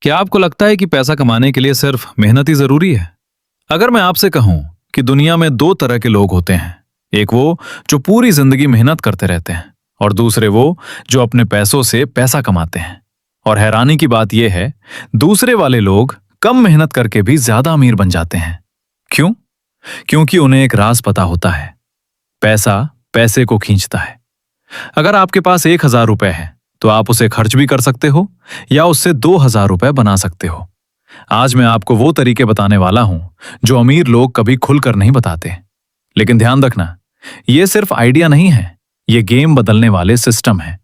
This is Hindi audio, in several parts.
क्या आपको लगता है कि पैसा कमाने के लिए सिर्फ मेहनत ही जरूरी है? अगर मैं आपसे कहूं कि दुनिया में दो तरह के लोग होते हैं, एक वो जो पूरी जिंदगी मेहनत करते रहते हैं और दूसरे वो जो अपने पैसों से पैसा कमाते हैं। और हैरानी की बात यह है, दूसरे वाले लोग कम मेहनत करके भी ज्यादा अमीर बन जाते हैं। क्यों? क्योंकि उन्हें एक राज पता होता है, पैसा पैसे को खींचता है। अगर आपके पास 1,000 रुपए है तो आप उसे खर्च भी कर सकते हो या उससे 2,000 रुपए बना सकते हो। आज मैं आपको वो तरीके बताने वाला हूं जो अमीर लोग कभी खुलकर नहीं बताते। लेकिन ध्यान रखना, ये सिर्फ आइडिया नहीं है, ये गेम बदलने वाले सिस्टम है।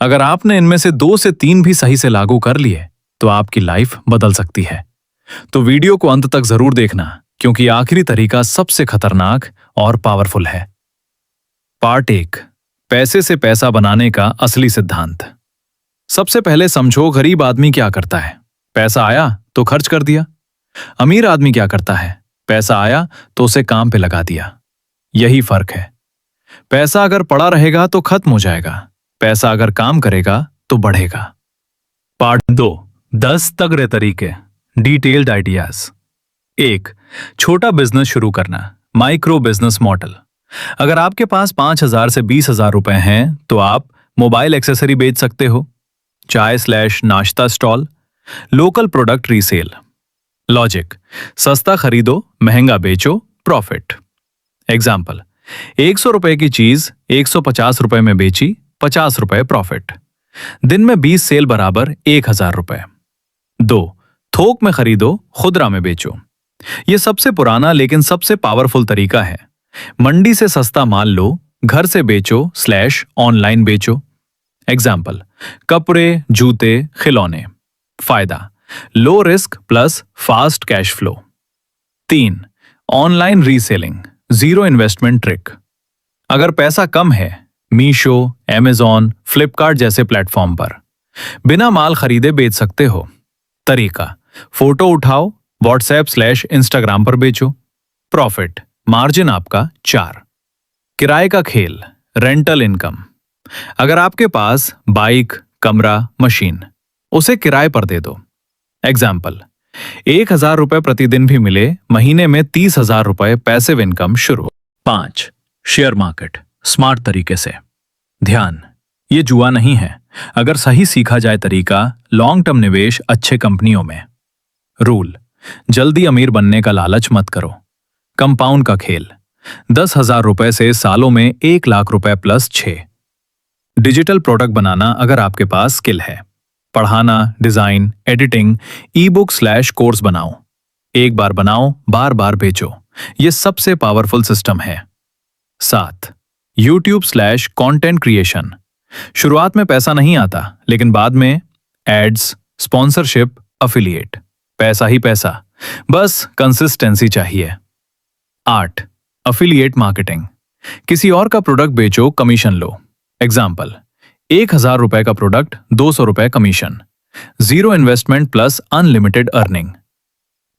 अगर आपने इनमें से 2 से 3 भी सही से लागू कर लिए तो आपकी लाइफ बदल सकती है। तो वीडियो को अंत तक जरूर देखना, क्योंकि आखिरी तरीका सबसे खतरनाक और पावरफुल है। पार्ट 1, पैसे से पैसा बनाने का असली सिद्धांत। सबसे पहले समझो, गरीब आदमी क्या करता है? पैसा आया तो खर्च कर दिया। अमीर आदमी क्या करता है? पैसा आया तो उसे काम पे लगा दिया। यही फर्क है। पैसा अगर पड़ा रहेगा तो खत्म हो जाएगा, पैसा अगर काम करेगा तो बढ़ेगा। पार्ट 2, 10 तगड़े तरीके, डिटेल्ड आइडियाज। 1, छोटा बिजनेस शुरू करना, माइक्रो बिजनेस मॉडल। अगर आपके पास 5,000 से 20,000 रुपए हैं तो आप मोबाइल एक्सेसरी बेच सकते हो, चाय/नाश्ता stall, local product resale. Logic: सस्ता खरीदो, महंगा बेचो, प्रॉफिट। एग्जाम्पल: 100 रुपए की चीज 150 रुपए में बेची, 50 रुपए प्रॉफिट। दिन में 20 सेल बराबर 1,000 रुपए। 2, थोक में खरीदो, खुदरा में बेचो। यह सबसे पुराना लेकिन सबसे पावरफुल तरीका है। मंडी से सस्ता माल लो, घर से बेचो/ऑनलाइन बेचो। एग्जाम्पल: कपड़े, जूते, खिलौने। फायदा: low risk plus fast cash flow. 3, online reselling, zero investment trick. अगर पैसा कम है, मीशो, अमेजॉन, फ्लिपकार्ट जैसे प्लेटफॉर्म पर बिना माल खरीदे बेच सकते हो। तरीका: फोटो उठाओ, व्हाट्सएप/इंस्टाग्राम पर बेचो। प्रॉफिट: मार्जिन आपका 4। किराए का खेल, रेंटल इनकम। अगर आपके पास बाइक, कमरा, मशीन, उसे किराए पर दे दो। एग्जाम्पल: 1,000 रुपए प्रतिदिन भी मिले, महीने में 30,000 रुपए पैसिव इनकम शुरू। 5, शेयर मार्केट, स्मार्ट तरीके से। ध्यान, ये जुआ नहीं है। अगर सही सीखा जाए तरीका, लॉन्ग टर्म निवेश अच्छे कंपनियों में। रूल: जल्दी अमीर बनने का लालच मत करो। कंपाउंड का खेल, 10,000 रुपए से सालों में 1,00,000 रुपए प्लस 6। डिजिटल प्रोडक्ट बनाना अगर आपके पास स्किल है। पढ़ाना, डिजाइन, एडिटिंग, ई बुक/कोर्स बनाओ। एक बार बनाओ, बार बार बेचो। यह सबसे पावरफुल सिस्टम है। 7, यूट्यूब/कंटेंट क्रिएशन। शुरुआत में पैसा नहीं आता, लेकिन बाद में एड्स, स्पॉन्सरशिप, अफिलिएट, पैसा ही पैसा, बस कंसिस्टेंसी चाहिए। 8, अफिलिएट मार्केटिंग। किसी और का प्रोडक्ट बेचो, कमीशन लो। एग्जाम्पल: 1,000 रुपए का प्रोडक्ट, 200 रुपए commission. Zero investment plus unlimited earning.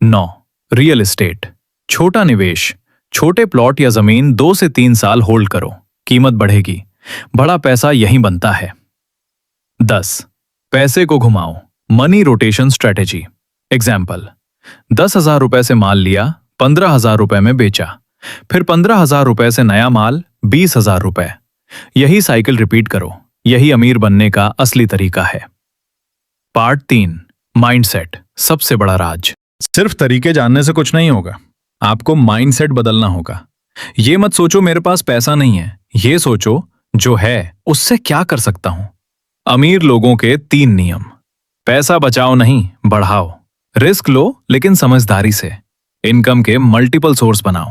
9, real estate, छोटा निवेश। छोटे प्लॉट या जमीन 2 से 3 साल होल्ड करो, कीमत बढ़ेगी, बड़ा पैसा यहीं बनता है। 10, पैसे को घुमाओ, मनी रोटेशन स्ट्रेटेजी। एग्जाम्पल: 10,000 रुपए से माल लिया, 15,000 रुपए में बेचा, फिर 15,000 रुपए से नया माल, 20,000 रुपए। यही साइकिल रिपीट करो। यही अमीर बनने का असली तरीका है। पार्ट 3, माइंडसेट, सबसे बड़ा राज। सिर्फ तरीके जानने से कुछ नहीं होगा, आपको माइंडसेट बदलना होगा। ये मत सोचो मेरे पास पैसा नहीं है, ये सोचो जो है उससे क्या कर सकता हूं। अमीर लोगों के 3 नियम: पैसा बचाओ नहीं, बढ़ाओ। रिस्क लो लेकिन समझदारी से। इनकम के मल्टीपल सोर्स बनाओ।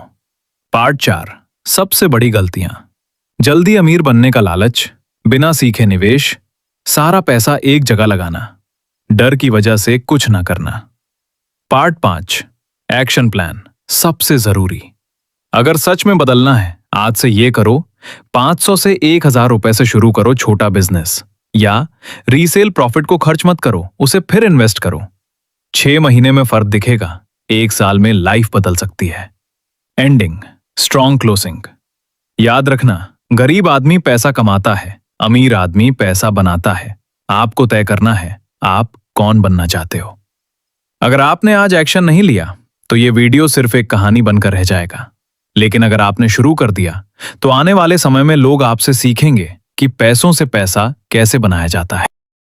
पार्ट 4, सबसे बड़ी गलतियां। जल्दी अमीर बनने का लालच, बिना सीखे निवेश, सारा पैसा एक जगह लगाना, डर की वजह से कुछ ना करना। पार्ट 5, एक्शन प्लान, सबसे जरूरी। अगर सच में बदलना है, आज से ये करो। 500 से 1,000 रुपए से शुरू करो छोटा बिजनेस, या रीसेल प्रॉफिट को खर्च मत करो, उसे फिर इन्वेस्ट करो। 6 महीने में फर्क दिखेगा, 1 साल में लाइफ बदल सकती है। Ending, strong closing. याद रखना, गरीब आदमी पैसा कमाता है, अमीर आदमी पैसा बनाता है। आपको तय करना है, आप कौन बनना चाहते हो। अगर आपने आज एक्शन नहीं लिया तो ये वीडियो सिर्फ एक कहानी बनकर रह जाएगा, लेकिन अगर आपने शुरू कर दिया तो आने वाले समय में लोग आपसे सीखेंगे कि पैसों से पैसा कैसे बनाया जाता है।